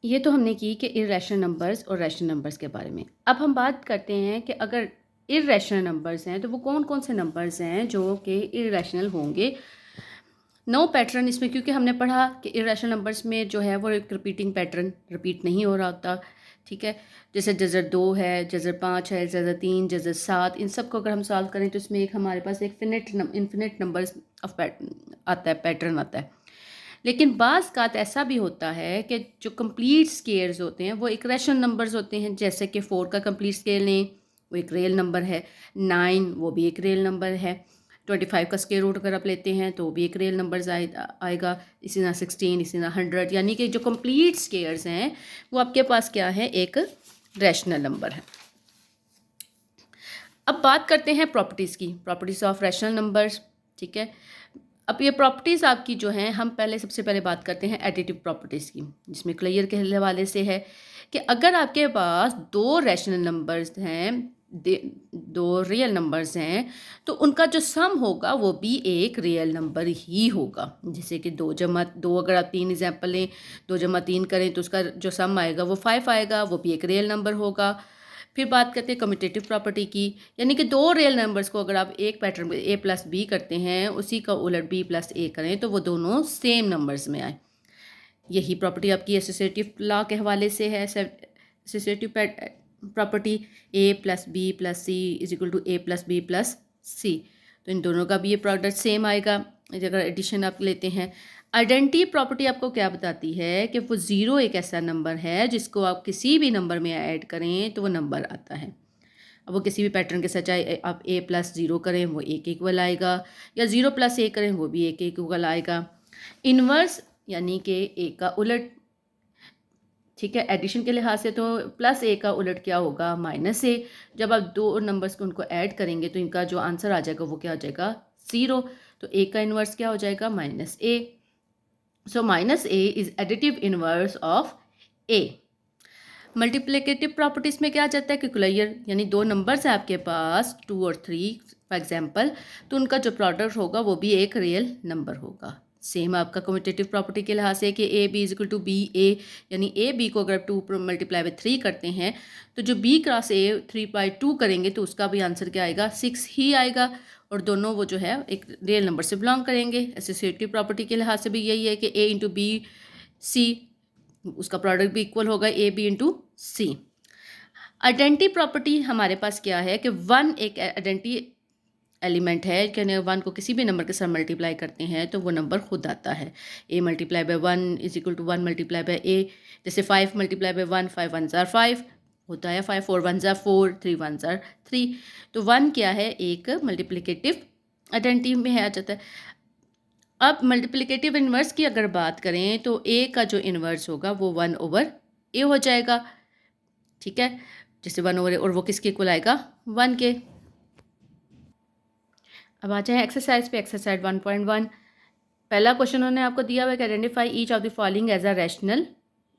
ये तो हमने की कि इर्रेशनल नंबर्स और रैशनल नंबर्स के बारे में। अब हम बात करते हैं कि अगर इर्रेशनल नंबर्स हैं तो वो कौन कौन से नंबर्स हैं जो कि इर्रेशनल होंगे। नो पैटर्न इसमें, क्योंकि हमने पढ़ा कि इर्रेशनल नंबर्स में जो है वो एक रिपीटिंग पैटर्न रिपीट नहीं हो रहा होता। ठीक है, जैसे जज़र 2 है, जज़र 5 है, जज़र 3, जज़र 7, इन सब को अगर हम सॉल्व करें तो इसमें एक हमारे पास एक इन्फिनिट नंबर्स ऑफ आता है, पैटर्न आता है। लेकिन बाज़ कात ऐसा भी होता है कि जो कंप्लीट स्केयर्स होते हैं वो एक रैशनल नंबर्स होते हैं, जैसे कि 4 का कंप्लीट स्केयर लें, वो एक रियल नंबर है। 9 वो भी एक रियल नंबर है। 25 का स्केयर रूट अगर आप लेते हैं तो वो भी एक रियल नंबर आएगा। इसी तरह 16, इसी तरह 100, यानी कि जो कंप्लीट स्केयर्स हैं वो आपके पास क्या है, एक रैशनल नंबर है। अब बात करते हैं प्रॉपर्टीज़ की, प्रॉपर्टीज़ ऑफ रैशनल नंबर्स। ठीक है, अब ये प्रॉपर्टीज़ आपकी जो हैं, हम पहले सबसे पहले बात करते हैं एडिटिव प्रॉपर्टीज़ की, जिसमें क्लियर के हवाले से है कि अगर आपके पास दो रैशनल नंबर्स हैं, दो रियल नंबर्स हैं, तो उनका जो सम होगा वो भी एक रियल नंबर ही होगा। जैसे कि 2 अगर आप 3 एग्जाम्पल लें, 2 + 3 करें तो उसका जो सम आएगा वो 5 आएगा, वो भी एक रियल नंबर होगा। फिर बात करते हैं कम्यूटेटिव प्रॉपर्टी की, यानी कि दो रियल नंबर्स को अगर आप एक पैटर्न में a+b करते हैं, उसी का उलट b+a करें तो वो दोनों सेम नंबर्स में आए। यही प्रॉपर्टी आपकी एसोसिएटिव लॉ के हवाले से है। एसोसिएटिव प्रॉपर्टी a+b+c = a+b+c, तो इन दोनों का भी ये प्रोडक्ट सेम आएगा अगर एडिशन आप लेते हैं। आइडेंटिटी प्रॉपर्टी आपको क्या बताती है कि वो ज़ीरो एक ऐसा नंबर है जिसको आप किसी भी नंबर में ऐड करें तो वो नंबर आता है। अब वो किसी भी पैटर्न के साथ, चाहे आप a+0 करें वो एक इक्वल आएगा, या 0+a करें वो भी एक इक्वल आएगा। इन्वर्स यानी कि a का उलट। ठीक है, एडिशन के लिहाज से तो +a का उलट क्या होगा, -a। जब आप दो नंबर्स को उनको ऐड करेंगे तो इनका जो आंसर आ जाएगा वो क्या हो जाएगा, 0। तो a का इन्वर्स क्या हो जाएगा, -a। So -a is additive inverse of a। Multiplicative properties में क्या आ जाता है कि क्लियर, यानी दो नंबर्स हैं आपके पास 2 और 3 फॉर एग्जांपल, तो उनका जो प्रोडक्ट होगा वो भी एक रियल नंबर होगा। सेम आपका कम्यूटेटिव प्रॉपर्टी के लिहाज से कि a b = ba, यानी a b को अगर 2 × 3 करते हैं तो जो b क्रॉस a 3/2 करेंगे तो उसका भी आंसर क्या आएगा, 6 ही आएगा, और दोनों वो जो है एक रियल नंबर से बिलोंग करेंगे। एसोसिएटिव प्रॉपर्टी के लिहाज से भी यही है कि a × b c, उसका प्रोडक्ट भी इक्वल होगा ab × c। आइडेंटिटी प्रॉपर्टी हमारे पास क्या है कि 1 एक आइडेंटिटी एलिमेंट है, यानी 1 को किसी भी नंबर के साथ मल्टीप्लाई करते हैं तो वो नंबर खुद आता है। a × 1 = 1 × a। जैसे 5 × 1, 5 1 = 5 होता है, 5 4 1 = 4, 3 1 = 3। तो 1 क्या है, एक मल्टीप्लिकेटिव आइडेंटिटी में है आ जाता है। अब मल्टीप्लिकेटिव इन्वर्स की अगर बात करें तो a का जो इन्वर्स होगा वो 1/a हो जाएगा। ठीक है, जैसे 1/a, और वो किसके इक्वल आएगा, 1 के। अब आ जाए एक्सरसाइज पे, एक्सरसाइज 1.1। पहला क्वेश्चन उन्होंने आपको दिया हुआ है कि identify each of the following as a rational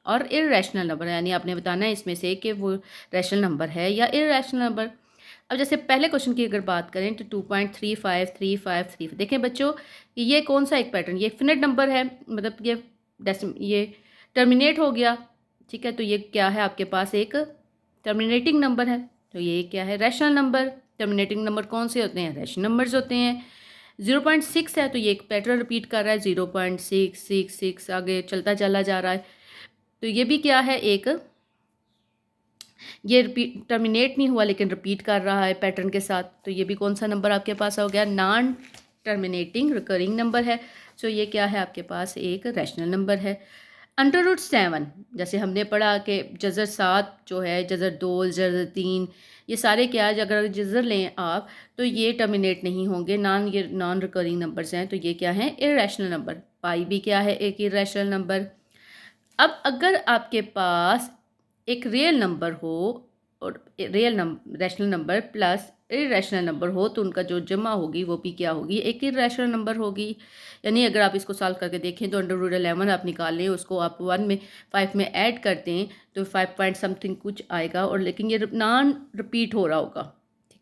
और इररेशनल नंबर, यानी आपने बताना है इसमें से कि वो रैशनल नंबर है या इररेशनल नंबर। अब जैसे पहले क्वेश्चन की अगर बात करें तो 2.353535, देखें बच्चों ये कौन सा एक पैटर्न, ये इनफिनिट नंबर है, मतलब ये टर्मिनेट हो गया। ठीक है, तो ये क्या है आपके पास, एक टर्मिनेटिंग नंबर है, तो ये क्या है, रैशनल नंबर। टर्मिनेटिंग नंबर कौन से होते हैं, रैशनल नंबर्स होते हैं। 0.6 है तो ये एक पैटर्न रिपीट कर रहा है, 0.666 आगे चलता चला जा रहा है, तो ये भी क्या है, एक ये रिपीट टर्मिनेट नहीं हुआ लेकिन रिपीट कर रहा है पैटर्न के साथ, तो ये भी कौन सा नंबर आपके पास हो गया, नॉन टर्मिनेटिंग रिकरिंग नंबर है। सो ये क्या है आपके पास, एक रैशनल नंबर है। √7, जैसे हमने पढ़ा कि जज़र 7 जो है, जज़र 2, जज़र 3, ये सारे क्या है, अगर जज़र लें आप तो ये टर्मिनेट नहीं होंगे, ये नॉन रिकरिंग नंबर्स हैं, तो ये क्या है, इररेशनल नंबर। पाई भी क्या है, एक इररेशनल नंबर। अब अगर आपके पास एक रियल नंबर हो और rational number plus irrational number हो तो उनका जो जमा होगी वो भी क्या होगी, एक इररेशनल नंबर होगी। यानी अगर आप इसको सॉल्व करके देखें तो √11 आप निकाल लें, उसको आप 5 में ऐड कर दें तो 5 पॉइंट समथिंग कुछ आएगा, और लेकिन ये नॉन रिपीट हो रहा होगा।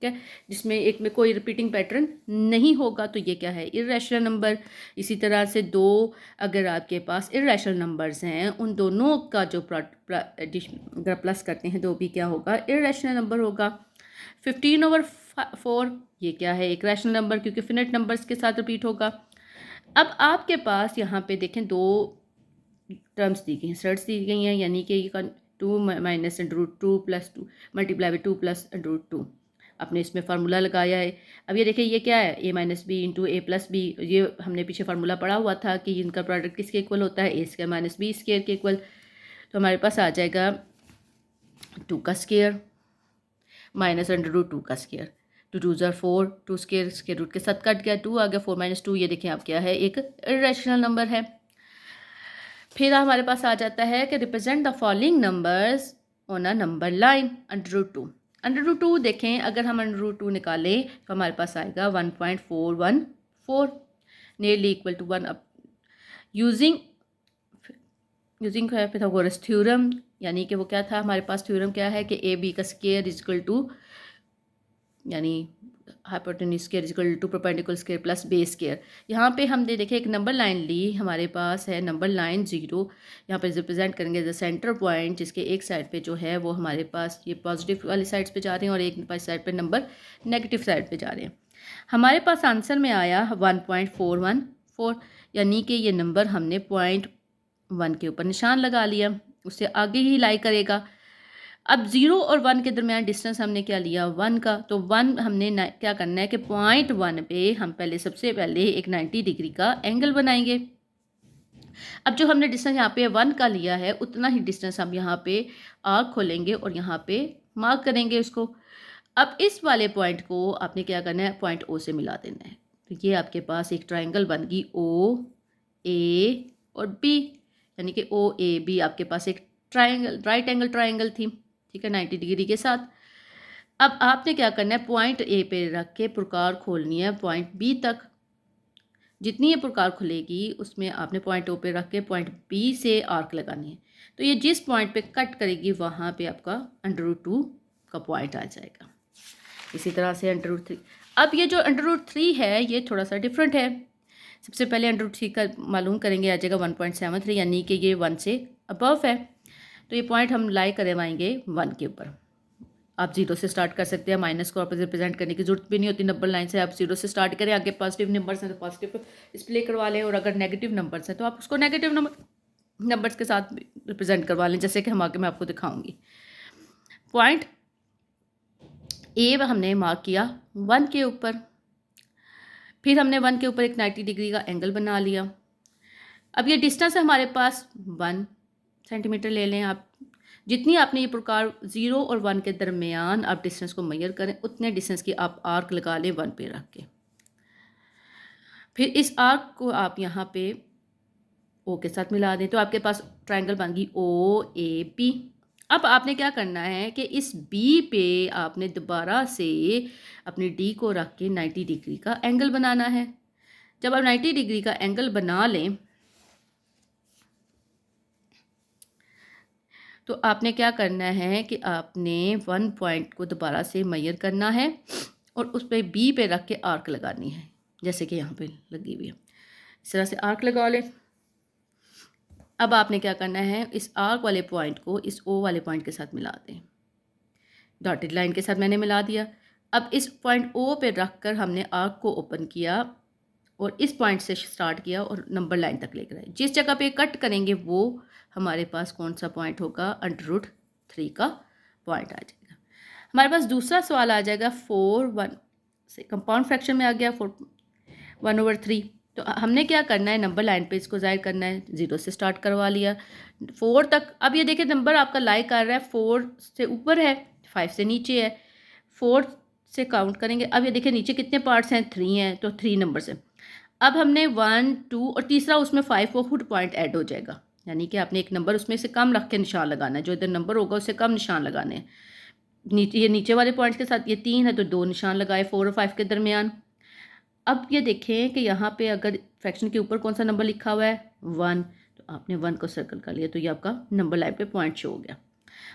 ठीक है, जिसमें एक में कोई रिपीटिंग पैटर्न नहीं होगा, तो ये क्या है, इर्रेशनल नंबर। इसी तरह से दो अगर आपके पास इर्रेशनल नंबर्स हैं, उन दोनों का जो अगर प्लस करते हैं तो भी क्या होगा, इर्रेशनल नंबर होगा। 15/4 ये क्या है, एक रैशनल नंबर, क्योंकि फिनिट नंबर्स के साथ रिपीट होगा। अब आपके पास यहाँ पे देखें दो टर्म्स दी गई हैं, सर्ट्स दी गई हैं, यानी कि 2 minus √2 plus 2 multiply by 2 plus √2। आपने इसमें फार्मूला लगाया है। अब ये देखिए ये क्या है, a minus B into A plus B. ये हमने पीछे फार्मूला पढ़ा हुआ था कि इनका प्रोडक्ट किसके इक्वल होता है, ए स्क्वायर माइनस बी स्क्वायर के इक्वल। तो हमारे पास आ जाएगा 2 का स्क्वायर माइनस √2 का स्क्वायर। 2 2 ज़ार 4, 2 स्क्वायर रूट के साथ कट गया, 2 आ गया, 4 माइनस 2 ये देखें आप क्या है, एक इर्रेशनल नंबर है। फिर हमारे पास आ जाता है कि represent the following numbers on a number line √2। √2 देखें, अगर हम √2 निकालें तो हमारे पास आएगा 1.414 नियरली इक्वल टू 1 अब यूजिंग पाइथागोरस थ्योरम, यानी कि वो क्या था हमारे पास थ्योरम क्या है कि ए बी का स्क्वायर इज इक्वल टू, यानी hypotenuse square is equal to perpendicular square plus base square. यहाँ पे हमने देखे एक नंबर लाइन ली, हमारे पास है नंबर लाइन 0। यहाँ पे रिप्रेजेंट करेंगे द सेंटर पॉइंट, जिसके एक साइड पे जो है वो हमारे पास ये पॉजिटिव वाली साइड्स पे जा रहे हैं और एक साइड पे नंबर नेगेटिव साइड पे जा रहे हैं। हमारे पास आंसर में आया 1.414, यानी कि ये नंबर हमने 0.1 के ऊपर निशान लगा लिया, उससे आगे ही लाई करेगा। अब 0 और 1 के दरमियान डिस्टेंस हमने क्या लिया, 1 का। तो 1 हमने क्या करना है कि 0.1 पे हम सबसे पहले एक 90 डिग्री का एंगल बनाएंगे। अब जो हमने डिस्टेंस यहाँ पे 1 का लिया है, उतना ही डिस्टेंस हम यहाँ पे आर्क खोलेंगे और यहाँ पे मार्क करेंगे उसको। अब इस वाले पॉइंट को आपने क्या करना है, पॉइंट O से मिला देना है। तो ये आपके पास एक ट्राइंगल बन गई O A और B, यानी कि OAB आपके पास एक ट्राइंगल, राइट एंगल ट्राइंगल थी, ठीक है, 90 डिग्री के साथ। अब आपने क्या करना है, पॉइंट A पे रख के प्रकार खोलनी है पॉइंट B तक। जितनी ये प्रकार खुलेगी उसमें आपने पॉइंट O पे रख के पॉइंट B से आर्क लगानी है। तो ये जिस पॉइंट पे कट करेगी वहाँ पे आपका √2 का पॉइंट आ जाएगा। इसी तरह से √3। अब ये जो √3 है ये थोड़ा सा डिफरेंट है। सबसे पहले √3 का मालूम करेंगे, आ जाएगा 1.73, यानी कि ये 1 से अबव है। तो ये पॉइंट हम लाई करवाएंगे 1 के ऊपर। आप 0 से स्टार्ट कर सकते हैं, माइनस को आपको रिप्रेजेंट करने की जरूरत भी नहीं होती, नंबर लाइन से आप 0 से स्टार्ट करें। आगे पॉजिटिव नंबर्स हैं तो पॉजिटिव डिस्प्ले करवा लें, और अगर नेगेटिव नंबर्स हैं तो आप उसको नेगेटिव नंबर्स के साथ रिप्रेजेंट करवा लें, जैसे कि हम आगे मैं आपको दिखाऊंगी। पॉइंट ए हमने मार्क किया 1 के ऊपर, फिर हमने 1 के ऊपर एक 90 डिग्री का एंगल बना लिया। अब ये डिस्टेंस है हमारे पास 1 सेंटीमीटर ले लें आप। जितनी आपने ये प्रकार 0 और 1 के दरमियान आप डिस्टेंस को मेजर करें, उतने डिस्टेंस की आप आर्क लगा लें 1 पे रख के। फिर इस आर्क को आप यहाँ पे O के साथ मिला दें, तो आपके पास ट्रायंगल बन गई OAB। अब आपने क्या करना है कि इस B पे आपने दोबारा से अपनी D को रख के 90 डिग्री का एंगल बनाना है। जब आप 90 डिग्री का एंगल बना लें तो आपने क्या करना है कि आपने 1 पॉइंट को दोबारा से मेजर करना है और उस पर B पे रख के आर्क लगानी है, जैसे कि यहाँ पे लगी हुई है। इस तरह से आर्क लगा लें। अब आपने क्या करना है, इस आर्क वाले पॉइंट को इस O वाले पॉइंट के साथ मिला दें। डॉटेड लाइन के साथ मैंने मिला दिया। अब इस पॉइंट O पे रख कर हमने आर्क को ओपन किया और इस पॉइंट से स्टार्ट किया और नंबर लाइन तक लेकर आए। जिस जगह पे कट करेंगे वो हमारे पास कौन सा पॉइंट होगा, √3 का पॉइंट आ जाएगा। हमारे पास दूसरा सवाल आ जाएगा 4/1 से कंपाउंड फ्रैक्शन में आ गया 1/3। तो हमने क्या करना है, नंबर लाइन पे इसको जाहिर करना है। 0 से स्टार्ट करवा लिया 4 तक। अब ये देखिए नंबर आपका लाई कर रहा है 4 से ऊपर है, 5 से नीचे है। 4 से काउंट करेंगे। अब ये देखिए नीचे कितने पार्ट्स हैं, 3 हैं, तो 3 नंबर्स हैं। अब हमने 1 2 और तीसरा उसमें 5 वो खुद पॉइंट ऐड हो जाएगा, यानी कि आपने एक नंबर उसमें से कम रख के निशान लगाना है। जो इधर नंबर होगा उससे कम निशान लगाने हैं। नीचे ये नीचे वाले पॉइंट्स के साथ ये 3 है तो 2 निशान लगाए 4 और 5 के दरमियान। अब ये देखें कि यहाँ पे अगर फ्रैक्शन के ऊपर कौन सा नंबर लिखा हुआ है 1, तो आपने 1 को सर्कल कर लिया, तो ये आपका नंबर लाइन पे पॉइंट शो हो गया।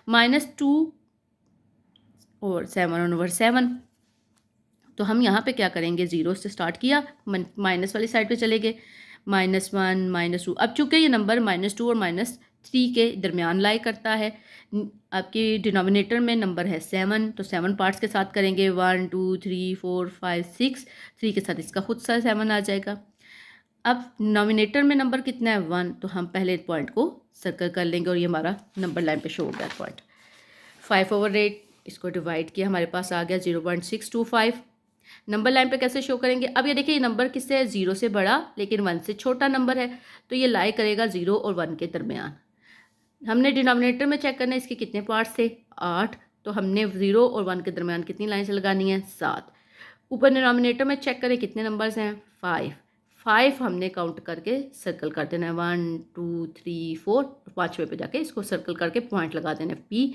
-2 और 7/7 तो हम यहाँ पे क्या करेंगे, 0 से स्टार्ट किया, माइनस वाली साइड पे चले गए, -1 -2। अब चूँकि ये नंबर -2 और -3 के दरमियान लाई करता है, आपके डिनोमिनेटर में नंबर है 7, तो 7 पार्ट्स के साथ करेंगे, 1 2 3 4 5 6, 3 के साथ इसका खुद सा 7 आ जाएगा। अब नॉमिनेटर में नंबर कितना है 1, तो हम पहले पॉइंट को सर्कल कर लेंगे और ये हमारा नंबर लाइन पे शो हो गया पॉइंट। 5/8 इसको डिवाइड किया, हमारे पास आ गया 0.625। नंबर लाइन पे कैसे शो करेंगे, अब ये देखिए ये नंबर किससे है, 0 से बड़ा लेकिन 1 से छोटा नंबर है, तो ये लाई करेगा 0 और 1 के दरमियान। हमने डिनोमिनेटर में चेक करना है इसके कितने पार्ट्स थे, 8, तो हमने 0 और 1 के दरमियान कितनी लाइन्स लगानी है, 7। ऊपर डिनोमिनेटर में चेक करें कितने नंबर्स हैं, 5 हमने काउंट करके सर्कल कर देना है, 1 2 3 4, 5वें पे जाके इसको सर्कल करके पॉइंट लगा देना है P,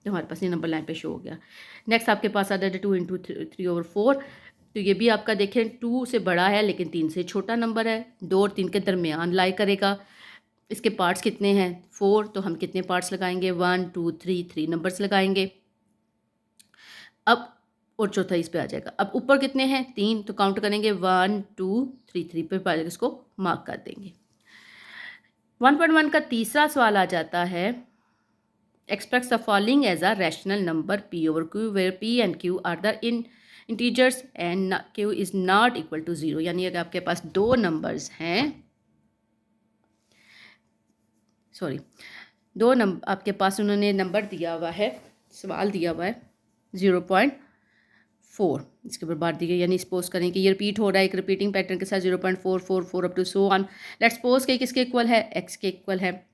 तो हमारे पास ये नंबर लाइन पे शो हो गया। नेक्स्ट आपके पास आ जाता है 2 × 3/4, तो ये भी आपका देखें 2 से बड़ा है लेकिन 3 से छोटा नंबर है, 2 और 3 के दरमियान लाई करेगा। इसके पार्ट्स कितने हैं, 4, तो हम कितने पार्ट्स लगाएंगे, 1 2 3 नंबर्स लगाएंगे। अब और चौथा इस पे आ जाएगा। अब ऊपर कितने हैं, 3, तो काउंट करेंगे 1 2 3 पे इसको मार्क कर देंगे। 1.1 का तीसरा सवाल आ जाता है, express the following as a rational number P/Q where P and Q are the integers and Q is not equal to 0। यानी अगर आपके पास दो नंबर्स हैं, दो नंबर आपके पास उन्होंने नंबर दिया हुआ है, सवाल दिया हुआ है 0.4, इसके ऊपर बात दी गई, यानी सपोज करें कि ये रिपीट हो रहा है एक रिपीटिंग पैटर्न के साथ 0.444 up to so on. Let's suppose कि किसके इक्वल है, x के इक्वल है।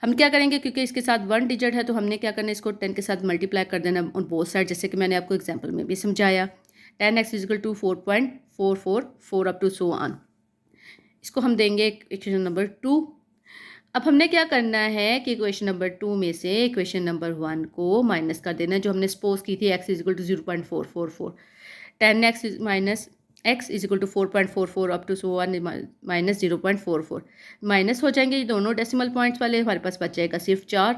हम क्या करेंगे, क्योंकि इसके साथ 1 डिजिट है तो हमने क्या करना है, इसको 10 के साथ मल्टीप्लाई कर देना ऑन बोथ साइड, जैसे कि मैंने आपको एग्जाम्पल में भी समझाया। 10x = 4.444 up to so on. इसको हम देंगे इक्वेशन नंबर 2। अब हमने क्या करना है कि इक्वेशन नंबर 2 में से इक्वेशन नंबर 1 को माइनस कर देना है, जो हमने सपोज की थी x = 0.444। 10x x = 4.44 up to so on minus 0.44 minus हो जाएंगे ये दोनों डेसिमल पॉइंट्स वाले, हमारे पास बच जाएगा सिर्फ 4।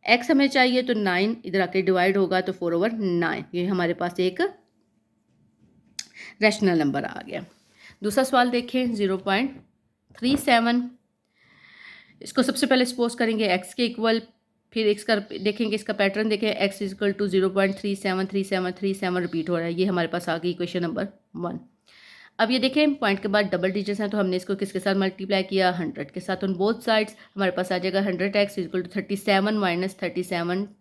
x हमें चाहिए तो 9 इधर आके डिवाइड होगा तो 4/9, ये हमारे पास एक रैशनल नंबर आ गया। दूसरा सवाल देखें 0.37, इसको सबसे पहले सपोज करेंगे x के इक्वल, फिर x का देखेंगे, इसका पैटर्न देखें, x = 0.373737 रिपीट हो रहा है, ये हमारे पास आ गई इक्वेशन नंबर 1। अब ये देखें पॉइंट के बाद डबल डिजिट्स हैं, तो हमने इसको किसके साथ मल्टीप्लाई किया, 100 के साथ ऑन बोथ साइड्स। हमारे पास आ जाएगा 100x = 37 -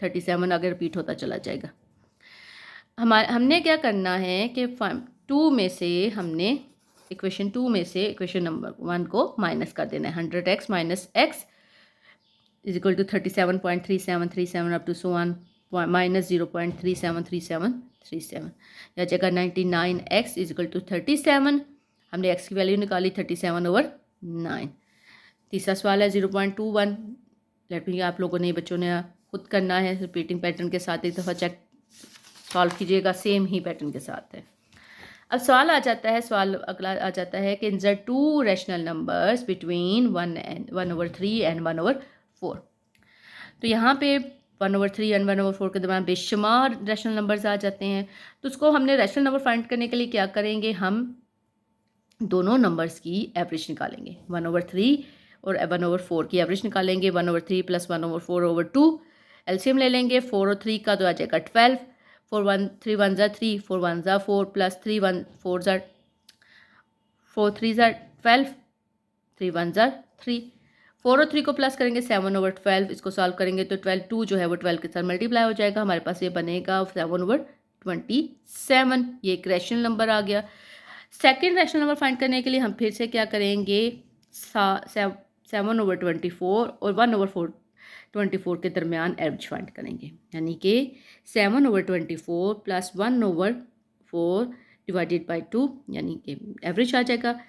37 अगर रिपीट होता चला जाएगा। हमने क्या करना है कि 2 में से हमने इक्वेशन 2 में से इक्वेशन नंबर 1 को माइनस कर देना है। 100x - x = 37.3737 up to so on minus 0.373737 या जगह 99x = 37, हमने x की वैल्यू निकाली 37/9। तीसरा सवाल है 0.21, लेट मी, आप लोगों ने बच्चों ने खुद करना है रिपीटिंग पैटर्न के साथ, एक दफ़ा चेक सॉल्व कीजिएगा, सेम ही पैटर्न के साथ है। अब सवाल आ जाता है, सवाल अगला आ जाता है कि insert 2 rational numbers between 1/3 and 1/4। तो यहाँ पे 1/3 एंड 1/4 के दरमियान बेशुमार रैशनल नंबर्स आ जाते हैं, तो उसको हमने रैशनल नंबर फाइंड करने के लिए क्या करेंगे, हम दोनों नंबर्स की एवरेज निकालेंगे। 1/3 और 1/4 की एवरेज निकालेंगे। 1/3 + 1/4/2 एलसीएम ले लेंगे, 4 और 3 का तो आ जाएगा 12, 3 1 3, 4 1 4 प्लस 3 1 4 4 3 12, 3 1 3, 4 और 3 को प्लस करेंगे 7/12, इसको सॉल्व करेंगे तो 12 2 जो है वो 12 के साथ मल्टीप्लाई हो जाएगा, हमारे पास ये बनेगा 7/27। ये एक रैशनल नंबर आ गया। सेकेंड रैशनल नंबर फाइंड करने के लिए हम फिर से क्या करेंगे, 7/24 और 1/24 के दरमियान एवरेज फाइंड करेंगे, यानी कि 7/24 प्लस 1/4 डिवाइडेड बाई 2, यानी कि एवरेज आ जाएगा।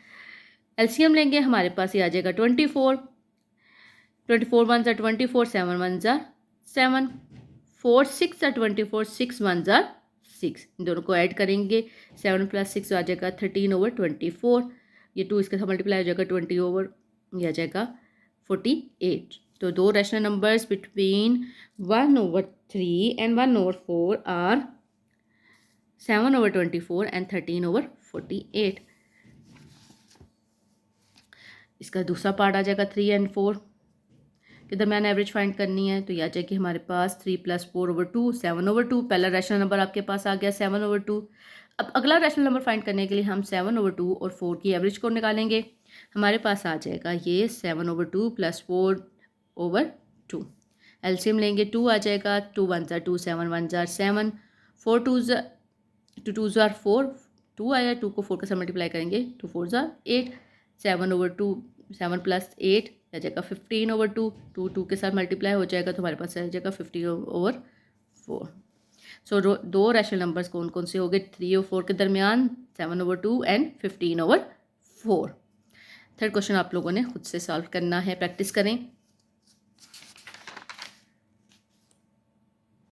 एलसीएम लेंगे, हमारे पास ये आ जाएगा 24 1 24, 7 1 7, 4 6 24, 6 1 6, इन दोनों को ऐड करेंगे, 7 + 6 आ जाएगा 13/24, ये 2 इसके साथ मल्टीप्लाई हो जाएगा 20 ओवर, ये आ जाएगा 48। तो दो rational numbers between 1/3 and 1/4 are 7/24 and 13/48। इसका दूसरा पार्ट आ जाएगा 3 एंड 4 के दरमियान एवरेज फाइंड करनी है, तो यह आ जाएगी हमारे पास 3 + 4/2 7/2। पहला रैशनल नंबर आपके पास आ गया 7/2। अब अगला रैशनल नंबर फाइंड करने के लिए हम 7/2 और 4 की एवरेज को निकालेंगे। हमारे पास आ जाएगा ये 7/2 + 4/2। एलसीएम लेंगे 2 आ जाएगा, 2 1 2 7 1 7, 4 2 2 2 4, 2 आया, 2 को 4 के साथ मल्टीप्लाई करेंगे, 2 4 8, 7/2 7 + 8 आ जाएगा 15/2, 2 2 के साथ मल्टीप्लाई हो जाएगा तो हमारे पास आ जाएगा 15/4। सो दो रैशनल नंबर्स कौन कौन से हो गए 3 और 4 के दरमियान, 7/2 एंड 15/4। थर्ड क्वेश्चन आप लोगों ने खुद से सॉल्व करना है, प्रैक्टिस करें।